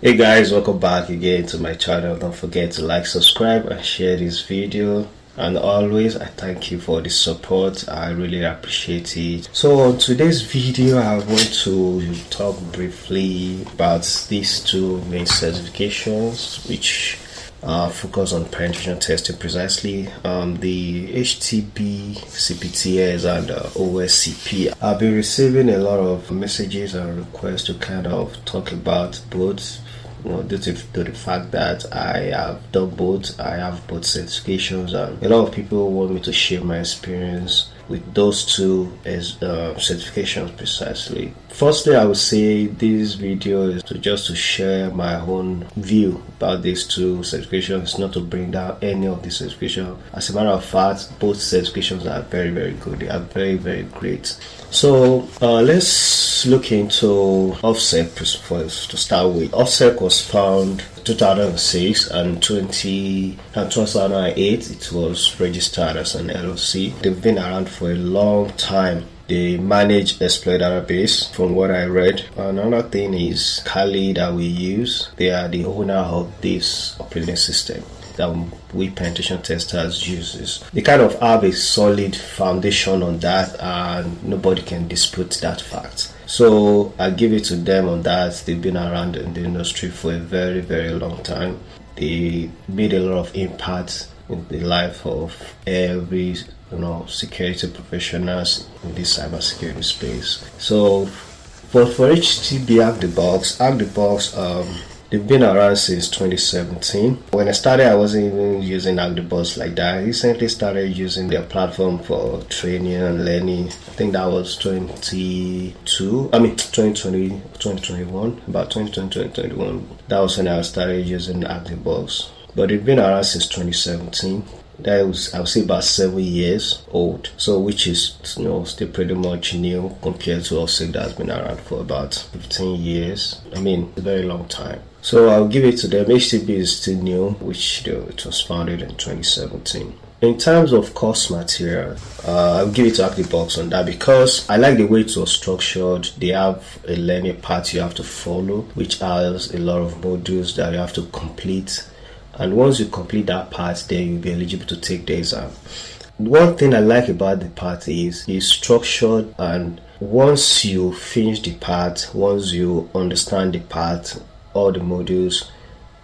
Hey guys, welcome back again to my channel. Don't forget to like, subscribe and share this video, and always I thank you for the support. I really appreciate it. So on today's video I want to talk briefly about these two main certifications which focus on penetration testing, precisely the HTB, CPTS and OSCP. I've been receiving a lot of messages and requests to kind of talk about both, due to the fact that I have done both. I have both certifications, and a lot of people want me to share my experience with those two as certifications precisely. Firstly, I would say this video is just to share my own view about these two certifications, not to bring down any of the certifications. As a matter of fact, both certifications are very, very good. They are very, very great. So let's look into OSCP first to start with. OSCP was found 2006 and 2008 it was registered as an LLC. They've been around for a long time. They manage exploit database from what I read. Another thing is Kali that we use. They are the owner of this operating system that we penetration testers uses. They kind of have a solid foundation on that, and nobody can dispute that fact. So I give it to them on that. They've been around in the industry for a very, very long time. They made a lot of impact in the life of every security professionals in this cybersecurity space. So for HTB Hack the Box, they've been around since 2017. When I started, I wasn't even using Hack the Box like that. I recently started using their platform for training and learning. I think that was 2021, about 2021. That was when I started using Hack the Box. But they've been around since 2017. That was, I would say, about 7 years old. So which is still pretty much new compared to OSCP that's been around for about 15 years. I mean, a very long time. So I'll give it to them. HTB is still new, which it was founded in 2017. In terms of course material, I'll give it to Hack the Box on that because I like the way it was structured. They have a learning path you have to follow, which has a lot of modules that you have to complete. And once you complete that part, then you'll be eligible to take the exam. One thing I like about the part is it's structured, and once you finish the part, once you understand the part, all the modules,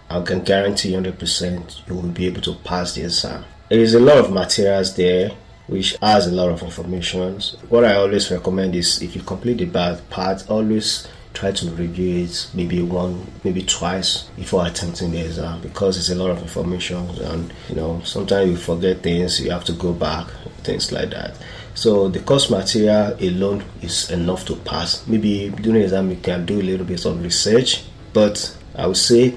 I can guarantee 100% you will be able to pass the exam. There is a lot of materials there which has a lot of information. What I always recommend is if you complete the part, always try to review it maybe twice before attempting the exam, because it's a lot of information, and sometimes you forget things, you have to go back, things like that. So the course material alone is enough to pass. Maybe during the exam you can do a little bit of research, but I would say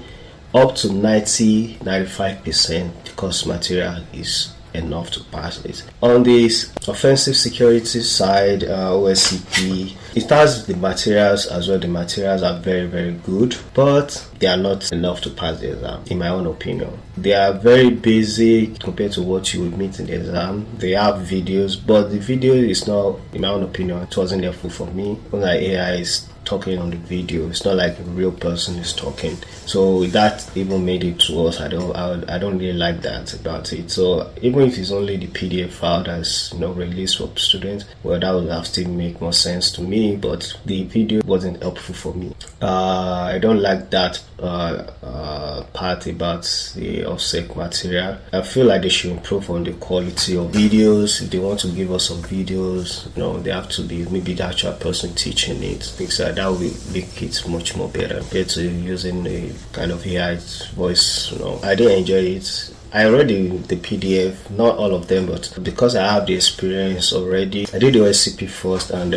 up to 90-95% the course material is enough to pass it. On this offensive security side, OSCP, it has the materials as well. The materials are very, very good, but they are not enough to pass the exam, in my own opinion. They are very basic compared to what you would meet in the exam. They have videos, but the video is not, in my own opinion, it wasn't helpful for me. When AI is talking on the video, it's not like a real person is talking, so that even made it worse. I don't really like that about it. So even if it's only the PDF file that's released for students, well, that would have still make more sense to me, but the video wasn't helpful for me. I don't like that part about the OSCP material. I feel like they should improve on the quality of videos. If they want to give us some videos, they have to be maybe the actual person teaching it, things like that will make it much more better compared to using a kind of AI voice. I didn't enjoy it. I read the PDF, not all of them, but because I have the experience already, I did the OSCP first, and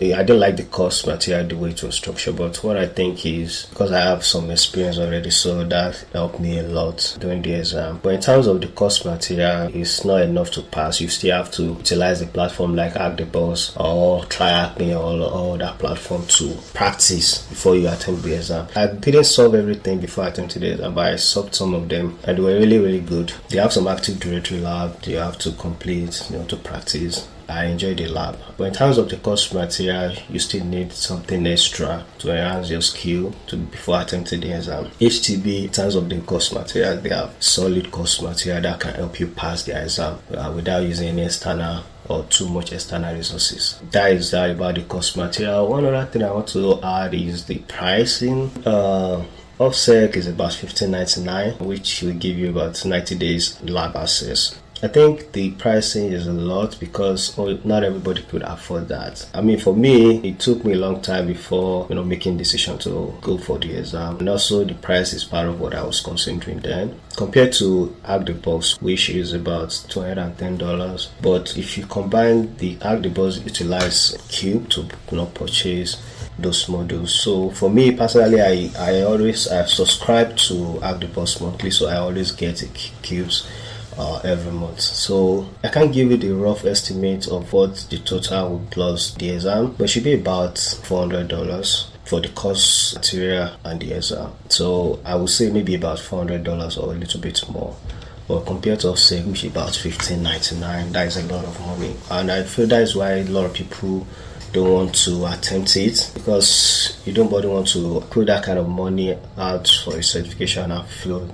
I didn't like the course material, the way it was structured, but what I think is because I have some experience already, so that helped me a lot during the exam. But in terms of the course material, it's not enough to pass. You still have to utilize a platform like Hack the Box or Try Me or that platform to practice before you attempt the exam. I didn't solve everything before I attempted the exam, but I solved some of them, and they were really, really good. They have some Active Directory lab you have to complete, to practice. I enjoy the lab. But in terms of the course material, you still need something extra to enhance your skill before attempting the exam. HTB, in terms of the course material, they have solid course material that can help you pass the exam without using any external or too much external resources. That is that about the course material. One other thing I want to add is the pricing. OSCP is about $15.99, which will give you about 90 days lab access. I think the pricing is a lot because not everybody could afford that. I mean, for me, it took me a long time before making decision to go for the exam, and also the price is part of what I was considering then. Compared to Hack the Box, which is about $210, but if you combine the Hack the Box utilize Cube to purchase those modules. So for me personally, I've subscribed to Hack the Box monthly, so I always get cubes every month. So I can't give you the rough estimate of what the total will plus the exam, but it should be about $400 for the course material and the exam. So I would say maybe about $400 or a little bit more. But compared to OSCP, which is about $15.99, that is a lot of money, and I feel that is why a lot of people don't want to attempt it, because you don't want to put that kind of money out for a certification and feel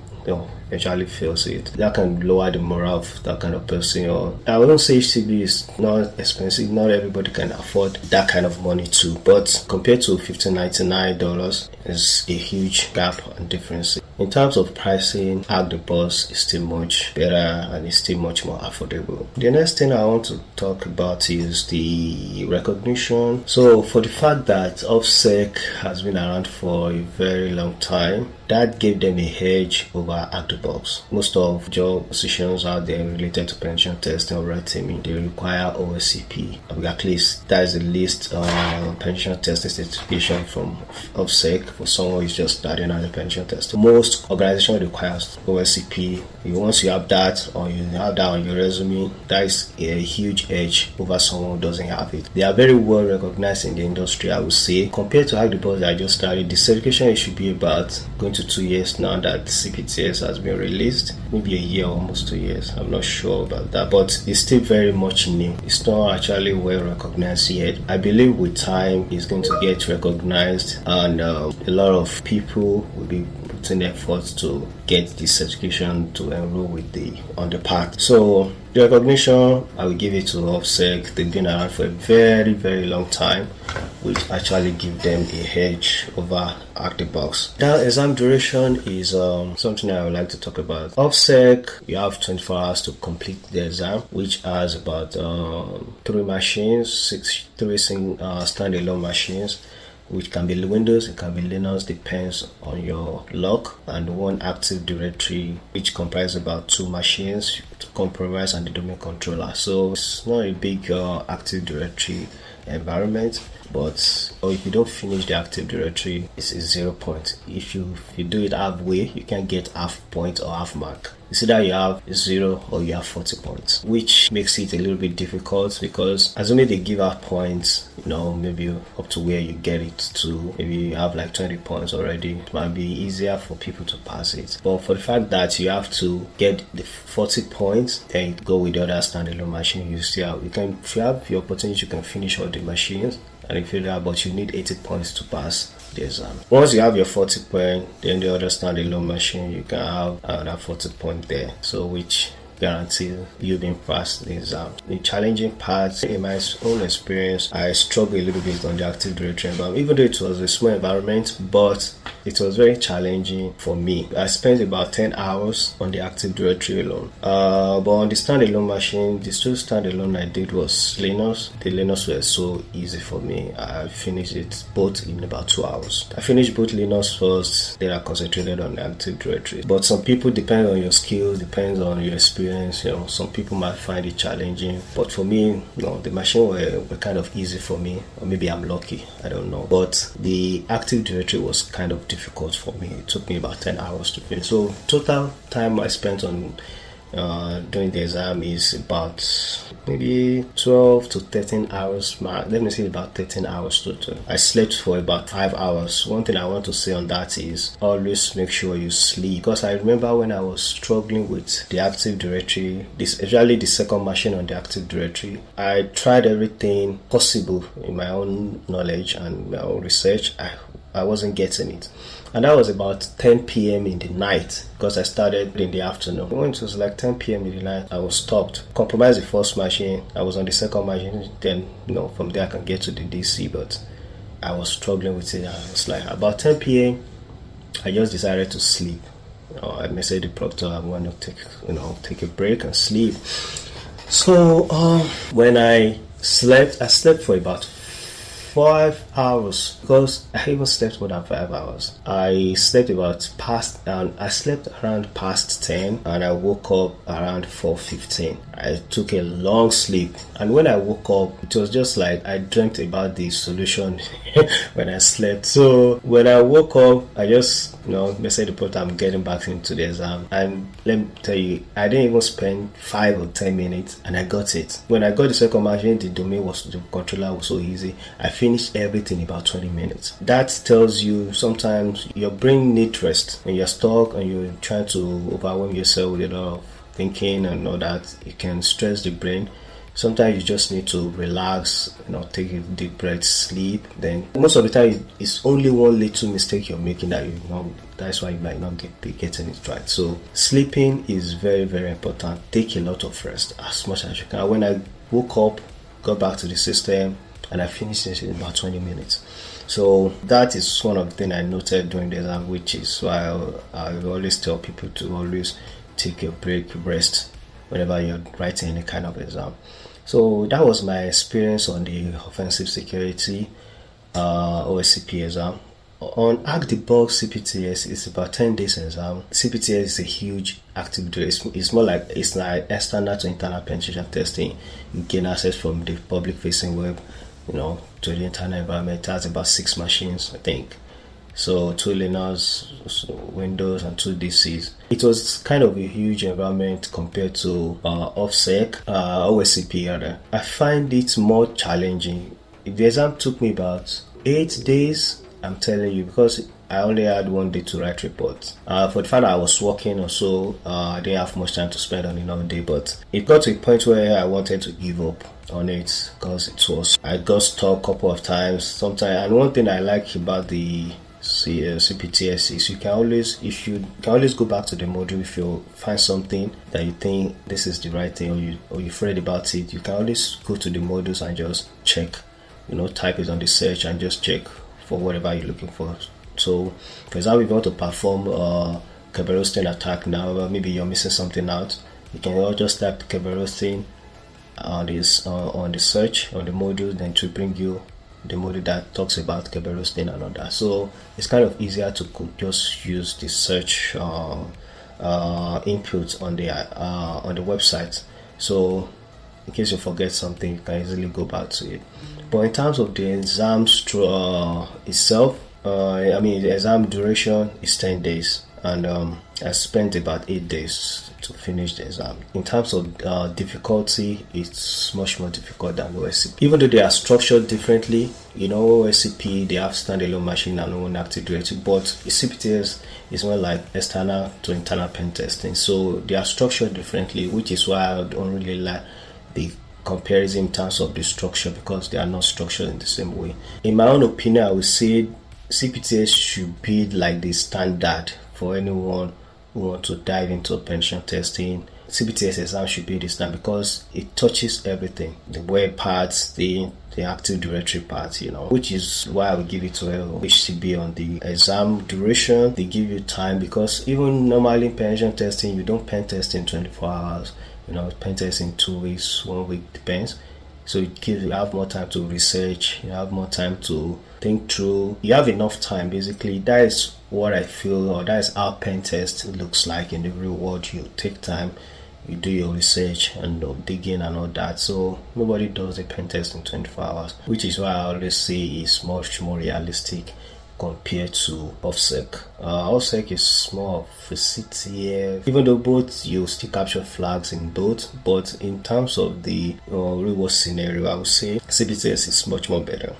eventually fails it. That can lower the morale of that kind of person. Or I wouldn't say HTB is not expensive. Not everybody can afford that kind of money too. But compared to $15.99, is a huge gap and difference. In terms of pricing, Hack the Box is still much better and it's still much more affordable. The next thing I want to talk about is the recognition. So for the fact that OSCP has been around for a very long time, that gave them a edge over Hack the Box. Most of job positions out there related to pension testing or red teaming, they require OSCP. At least that is the least pension testing certification from OSCP for someone who's just starting as a pension tester. Most organizations requires OSCP. Once you have that, or you have that on your resume, that is a huge edge over someone who doesn't have it. They are very well recognized in the industry, I would say. Compared to Hack the Box that I just started, the certification should be about going to 2 years now that CPTS has been released. Maybe a year, almost 2 years. I'm not sure about that, but it's still very much new. It's not actually well recognized yet. I believe with time it's going to get recognized, and a lot of people will be putting efforts to get this certification to enroll on the path. So the recognition, I will give it to OSCP. They've been around for a very, very long time, which actually give them a edge over Hack the Box. Now, exam duration is something I would like to talk about. OSCP, you have 24 hours to complete the exam, which has about 3 machines, 3 standalone machines, which can be Windows, it can be Linux, depends on your luck, and 1 Active Directory, which comprises about 2 machines, compromise, and the domain controller. So it's not a big Active Directory environment, but if you don't finish the Active Directory, it's a 0 point. If you do it halfway, you can get half point or half mark. It's either you have 0 or you have 40 points, which makes it a little bit difficult, because assuming they give out points, maybe up to where you get it to, maybe you have like 20 points already, it might be easier for people to pass it. But for the fact that you have to get the 40 points, then go with the other standalone machine, if you have the opportunity, you can finish all the machines. And if you do, but you need 80 points to pass the exam. Once you have your 40 point, then the other standalone machine, you can have another 40 point there. So which guarantee you being passed the exam. The challenging part, in my own experience, I struggled a little bit on the Active Directory environment, even though it was a small environment, but it was very challenging for me. I spent about 10 hours on the Active Directory alone. But on the standalone machine, the 2 standalone I did was Linux. The Linux were so easy for me. I finished it both in about 2 hours. I finished both Linux first, then I concentrated on the Active Directory. But some people, depend on your skills, depends on your experience. Some people might find it challenging, but for me, the machine were kind of easy for me, or maybe I'm lucky, I don't know. But the Active Directory was kind of difficult for me. It took me about 10 hours to finish. So total time I spent on during the exam is about maybe 12 to 13 hours mark. Let me say about 13 hours total. I slept for about 5 hours. One thing I want to say on that is always make sure you sleep, because I remember when I was struggling with the Active Directory, especially the second machine on the Active Directory, I tried everything possible in my own knowledge and my own research. I wasn't getting it. And that was about 10 p.m. in the night, because I started in the afternoon. When it was like 10 p.m. in the night, I was stopped. Compromised the first machine. I was on the second machine. Then, from there I can get to the DC, but I was struggling with it. I was like, about 10 p.m., I just decided to sleep. I messaged the proctor, I want to take a break and sleep. So when I slept for about 5 hours, because I even slept more than 5 hours. I slept I slept around past 10, and I woke up around 4:15. I took a long sleep, and when I woke up, it was just like I dreamt about the solution when I slept. So when I woke up, I just messaged the portal, I'm getting back into the exam. And let me tell you, I didn't even spend 5 or 10 minutes, and I got it. When I got the second machine, the controller was so easy. I finished everything in about 20 minutes. That tells you sometimes your brain needs rest. When you're stuck and you're trying to overwhelm yourself with a lot of thinking and all that, it can stress the brain. Sometimes you just need to relax, take a deep breath, sleep. Then most of the time, it's only one little mistake you're making that that's why you might not be getting it right. So sleeping is very, very important. Take a lot of rest as much as you can. When I woke up, got back to the system, and I finished it in about 20 minutes. So that is one of the things I noted during the exam, which is why I always tell people to always take a break, rest whenever you're writing any kind of exam. So that was my experience on the offensive security OSCP exam. On Act the Box CPTS, it's about 10 days exam. CPTS is a huge activity. It's like external to internal penetration testing. You gain access from the public facing web, to the internal environment. It has about 6 machines, I think. So 2 Linux, Windows, and 2 DCs. It was kind of a huge environment compared to OSCP rather. I find it more challenging. The exam took me about 8 days, I'm telling you, because I only had 1 day to write reports. For the fact that I was working or so, I didn't have much time to spend on another day, but it got to a point where I wanted to give up on it, because I got stuck a couple of times. Sometimes, and one thing I like about the CPTS is you can always go back to the module if you find something that you think this is the right thing, or you've read about it. You can always go to the modules and just check, type it on the search and just check for whatever you're looking for. So, for example, if you want to perform a Kerberos attack now, maybe you're missing something out, you can just type Kerberos on the search on the module, then to bring you the module that talks about Kerberos and all that. So it's kind of easier to just use the search input on the website. So in case you forget something, you can easily go back to it. But in terms of the exam itself, the exam duration is 10 days, and I spent about 8 days to finish the exam. In terms of difficulty, it's much more difficult than OSCP. Even though they are structured differently, OSCP, they have standalone machine and own Active Directory, but CPTS is more like external to internal pen testing. So they are structured differently, which is why I don't really like the comparison in terms of the structure, because they are not structured in the same way. In my own opinion, I would say CPTS should be like the standard for anyone who want to dive into penetration testing. CPTS exam should be the standard because it touches everything, the web parts, the Active Directory part, which is why I would give it to HCB on the exam duration. They give you time, because even normally in penetration testing, you don't pen test in 24 hours. Pen test in 2 weeks, 1 week, depends. So you have more time to research, you have more time to think through, you have enough time. Basically, that is what I feel, or that is how pen test looks like in the real world. You take time, you do your research and dig in and all that. So nobody does a pen test in 24 hours, which is why I always say it's much more realistic compared to OSCP. OSCP is more of a CTF, even though both you still capture flags in both, but in terms of the real world scenario, I would say CPTS is much more better.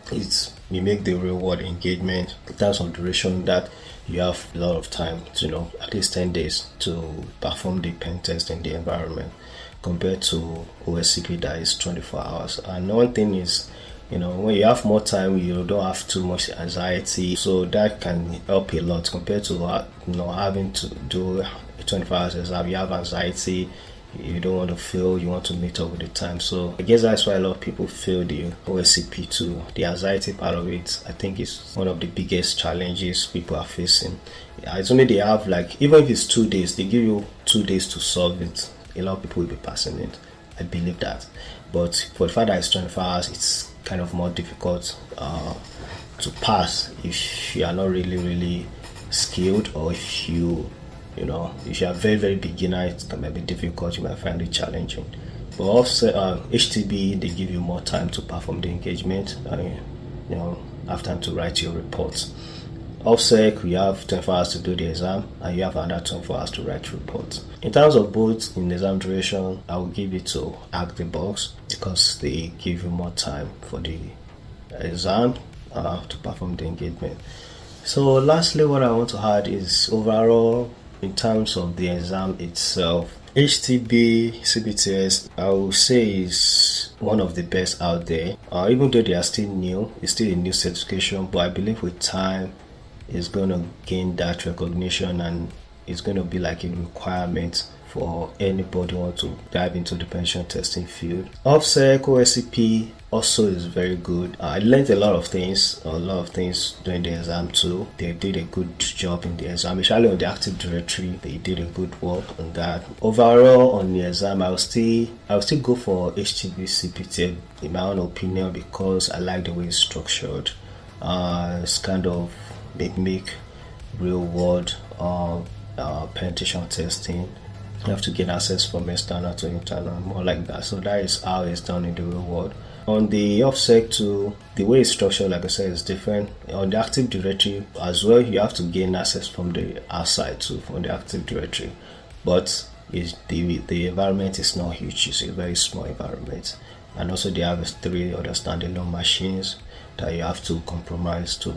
You make the real world engagement in terms of duration that you have a lot of time to, at least 10 days to perform the pen test in the environment, compared to OSCP that is 24 hours. And one thing is, when you have more time, you don't have too much anxiety, so that can help a lot compared to having to do a 24 hours exam. You have anxiety, you don't want to fail, you want to meet up with the time. So I guess that's why a lot of people fail the OSCP too. The anxiety part of it, I think, is one of the biggest challenges people are facing. Assuming they have, even if it's 2 days, they give you 2 days to solve it, a lot of people will be passing it. I believe that. But for the fact that it's 24 hours, it's kind of more difficult to pass if you are not really skilled, or if you are very, very beginner. It might be difficult, you might find it challenging. But also HTB, they give you more time to perform the engagement, have time to write your reports. OSCP, you have 24 hours to do the exam, and you have another 24 hours to write reports. In terms of both in exam duration, I will give it to Ask the Box, because they give you more time for the exam to perform the engagement. So lastly, what I want to add is overall, in terms of the exam itself, HTB CPTS, I will say, is one of the best out there. Even though they are still new, it's still a new certification, but I believe with time it's going to gain that recognition, and it's going to be like a requirement for anybody who wants to dive into the pension testing field. OSCP also is very good. I learned a lot of things during the exam too. They did a good job in the exam, especially on the Active Directory. They did a good work on that. Overall, on the exam, I will still go for HTB CPT in my own opinion, because I like the way it's structured. It's kind of make real world penetration testing. You have to get access from external to internal, more like that. So that is how it's done in the real world. On the OSCP too, the way it's structured, like I said, is different. On the Active Directory as well, you have to gain access from the outside too, from the Active Directory. But the environment is not huge, it's a very small environment. And also they have 3 other standalone machines that you have to compromise to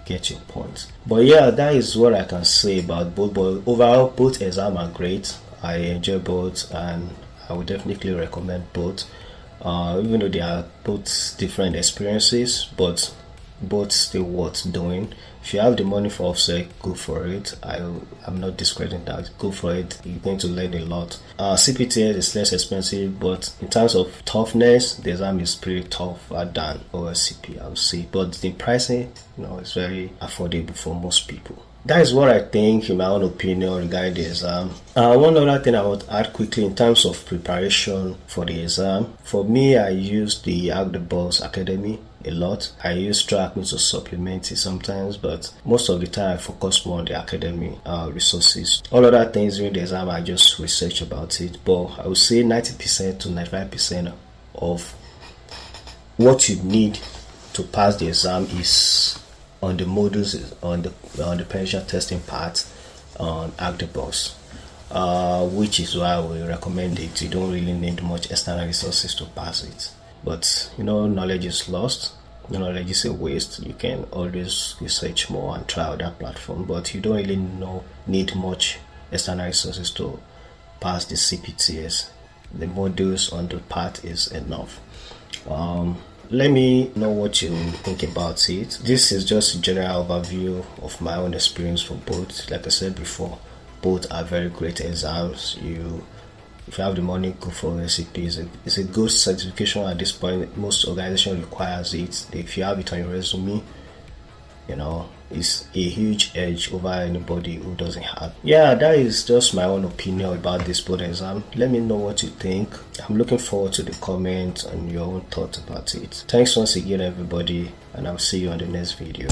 get your points. But yeah, that is what I can say about both. But overall, both exams are great. I enjoy both, and I would definitely recommend both. Even though they are both different experiences, but both still worth doing. If you have the money for OSCP, go for it. I'm not discrediting that. Go for it. You're going to learn a lot. CPTS is less expensive, but in terms of toughness, the exam is pretty tougher than OSCP, I would say. But the pricing, is very affordable for most people. That is what I think, in my own opinion, regarding the exam. One other thing I want to add quickly in terms of preparation for the exam. For me, I use the Ask the Boss Academy a lot. I use TrackMe to supplement it sometimes, but most of the time I focus more on the academy resources. All other things during the exam, I just research about it. But I would say 90% to 95% of what you need to pass the exam is on the modules, on the pension testing part on Ask the Boss, which is why we recommend it. You don't really need much external resources to pass it. But knowledge is lost. Knowledge is a waste. You can always research more and try other platforms, but you don't really need much external resources to pass the CPTS. The modules on the part is enough. Let me know what you think about it. This is just a general overview of my own experience for both. Like I said before, both are very great exams. If you have the money, go for OSCP. It's a good certification at this point. Most organizations requires it. If you have it on your resume, it's a huge edge over anybody who doesn't have. Yeah, that is just my own opinion about this board exam. Let me know what you think. I'm looking forward to the comments and your own thoughts about it. Thanks once again, everybody, and I'll see you on the next video.